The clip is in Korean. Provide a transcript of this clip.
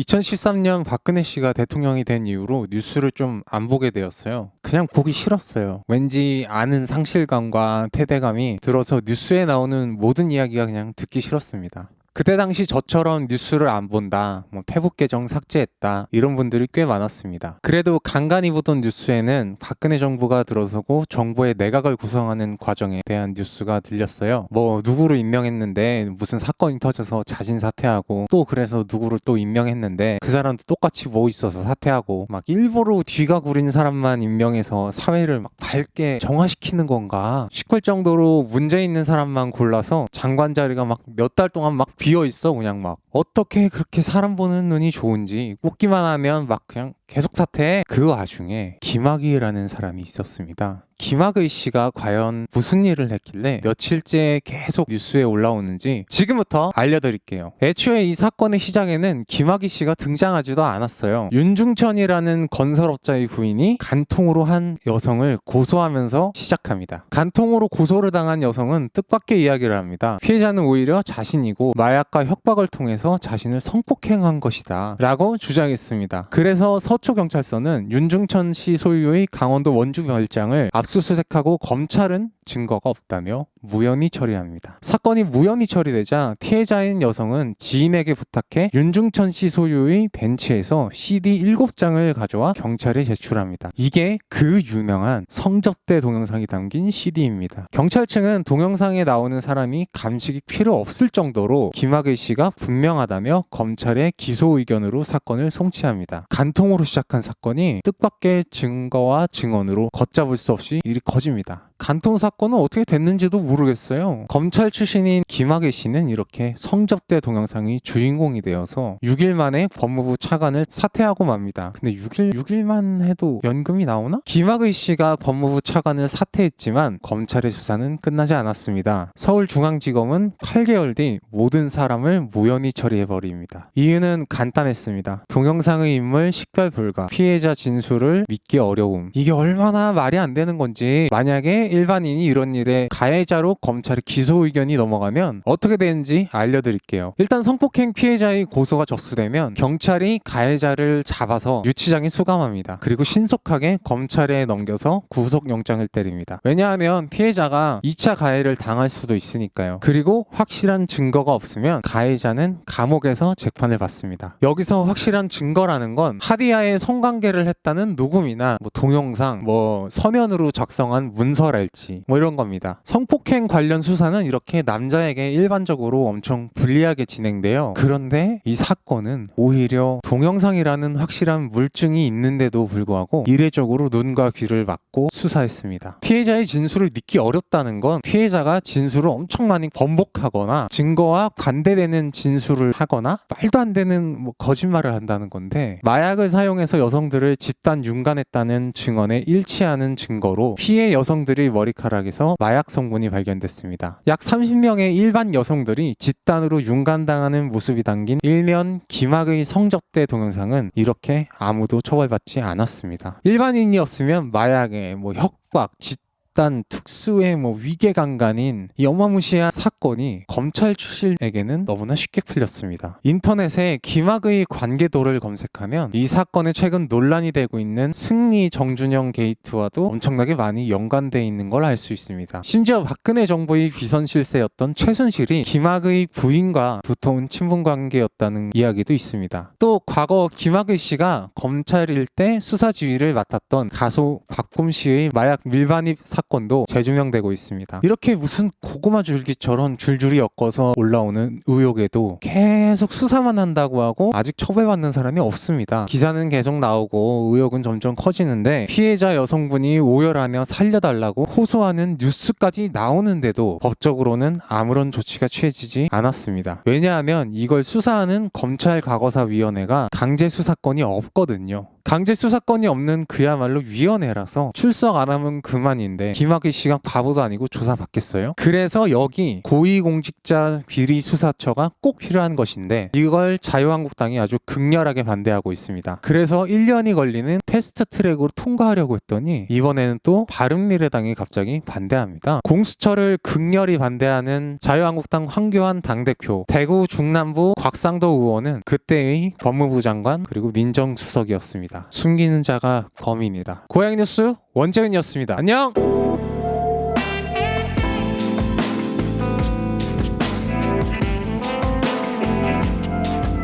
2013년 박근혜 씨가 대통령이 된 이후로 뉴스를 좀 안 보게 되었어요. 그냥 보기 싫었어요. 왠지 아는 상실감과 패배감이 들어서 뉴스에 나오는 모든 이야기가 그냥 듣기 싫었습니다. 그때 당시 저처럼 뉴스를 안 본다, 페북 계정 삭제했다 이런 분들이 꽤 많았습니다. 그래도 간간히 보던 뉴스에는 박근혜 정부가 들어서고 정부의 내각을 구성하는 과정에 대한 뉴스가 들렸어요. 누구를 임명했는데 무슨 사건이 터져서 자진 사퇴하고, 또 그래서 누구를 또 임명했는데 그 사람도 똑같이 뭐 있어서 사퇴하고, 막 일부러 뒤가 구린 사람만 임명해서 사회를 막 밝게 정화시키는 건가 싶을 정도로 문제 있는 사람만 골라서 장관 자리가 막 몇 달 동안 막 비어 있어. 그냥 막 어떻게 그렇게 사람 보는 눈이 좋은지, 뽑기만 하면 막 그냥 계속 사퇴해. 그 와중에 김학의라는 사람이 있었습니다. 김학의 씨가 과연 무슨 일을 했길래 며칠째 계속 뉴스에 올라오는지 지금부터 알려드릴게요. 애초에 이 사건의 시작에는 김학의 씨가 등장하지도 않았어요. 윤중천이라는 건설업자의 부인이 간통으로 한 여성을 고소하면서 시작합니다. 간통으로 고소를 당한 여성은 뜻밖의 이야기를 합니다. 피해자는 오히려 자신이고 마약과 협박을 통해서 자신을 성폭행한 것이다 라고 주장했습니다. 그래서 서초경찰서는 윤중천 씨 소유의 강원도 원주별장을 압수수색하고 검찰은 증거가 없다며 무혐의 처리합니다. 사건이 무혐의 처리되자 피해자인 여성은 지인에게 부탁해 윤중천 씨 소유의 벤츠에서 CD 7장을 가져와 경찰에 제출합니다. 이게 그 유명한 성접대 동영상이 담긴 CD입니다. 경찰 측은 동영상에 나오는 사람이 감식이 필요 없을 정도로 김학의 씨가 분명하다며 검찰의 기소 의견으로 사건을 송치합니다. 간통으로 시작한 사건이 뜻밖의 증거와 증언으로 걷잡을 수 없이 일이 커집니다. 간통 사건은 어떻게 됐는지도 모르겠어요. 검찰 출신인 김학의 씨는 이렇게 성접대 동영상이 주인공이 되어서 6일 만에 법무부 차관을 사퇴하고 맙니다. 근데 6일만 해도 연금이 나오나? 김학의 씨가 법무부 차관을 사퇴했지만 검찰의 수사는 끝나지 않았습니다. 서울중앙지검은 8개월 뒤 모든 사람을 무혐의 처리해버립니다. 이유는 간단했습니다. 동영상의 인물 식별 불가, 피해자 진술을 믿기 어려움. 이게 얼마나 말이 안 되는 건지. 만약에 일반인이 이런 일에 가해자로 검찰의 기소 의견이 넘어가면 어떻게 되는지 알려드릴게요. 일단 성폭행 피해자의 고소가 접수되면 경찰이 가해자를 잡아서 유치장에 수감합니다. 그리고 신속하게 검찰에 넘겨서 구속영장을 때립니다. 왜냐하면 피해자가 2차 가해를 당할 수도 있으니까요. 그리고 확실한 증거가 없으면 가해자는 감옥에서 재판을 받습니다. 여기서 확실한 증거라는 건 하디야의 성관계를 했다는 녹음이나 동영상, 서면으로 작성한 문서랄지 이런 겁니다. 성폭행 관련 수사는 이렇게 남자에게 일반적으로 엄청 불리하게 진행돼요. 그런데 이 사건은 오히려 동영상이라는 확실한 물증이 있는데도 불구하고 이례적으로 눈과 귀를 막고 수사했습니다. 피해자의 진술을 믿기 어렵다는 건 피해자가 진술을 엄청 많이 번복하거나 증거와 반대되는 진술을 하거나 말도 안 되는 거짓말을 한다는 건데, 마약을 사용해서 여성들을 집단 윤관했다는 증언에 일치하는 증거로 피해 여성들이 머리카락에서 마약 성분이 발견됐습니다. 약 30명의 일반 여성들이 집단으로 윤관당하는 모습이 담긴 일면 김학의 성접대 동영상은 이렇게 아무도 처벌받지 않았습니다. 일반인이었으면 마약에 협박, 집단 특수의 위계강간인 이 어마무시한 사건이 검찰 출신에게는 너무나 쉽게 풀렸습니다. 인터넷에 김학의 관계도를 검색하면 이 사건에 최근 논란이 되고 있는 승리 정준영 게이트와도 엄청나게 많이 연관되어 있는 걸 알 수 있습니다. 심지어 박근혜 정부의 비선실세였던 최순실이 김학의 부인과 두터운 친분관계였다는 이야기도 있습니다. 또 과거 김학의 씨가 검찰일 때 수사지휘를 맡았던 가수 박봄 씨의 마약 밀반입 사건도 재조명되고 있습니다. 이렇게 무슨 고구마 줄기처럼 줄줄이 엮어서 올라오는 의혹에도 계속 수사만 한다고 하고 아직 처벌받는 사람이 없습니다. 기사는 계속 나오고 의혹은 점점 커지는데, 피해자 여성분이 오열하며 살려달라고 호소하는 뉴스까지 나오는데도 법적으로는 아무런 조치가 취해지지 않았습니다. 왜냐하면 이걸 수사하는 검찰과거사위원회가 강제 수사권이 없거든요. 강제 수사권이 없는 그야말로 위원회라서 출석 안 하면 그만인데 김학의 씨가 바보도 아니고 조사받겠어요? 그래서 여기 고위공직자 비리수사처가 꼭 필요한 것인데 이걸 자유한국당이 아주 극렬하게 반대하고 있습니다. 그래서 1년이 걸리는 패스트트랙으로 통과하려고 했더니 이번에는 또 바른미래당이 갑자기 반대합니다. 공수처를 극렬히 반대하는 자유한국당 황교안 당대표, 대구 중남부 곽상도 의원은 그때의 법무부 장관 그리고 민정수석이었습니다. 숨기는 자가 범인이다. 고양이뉴스 원재윤이었습니다. 안녕!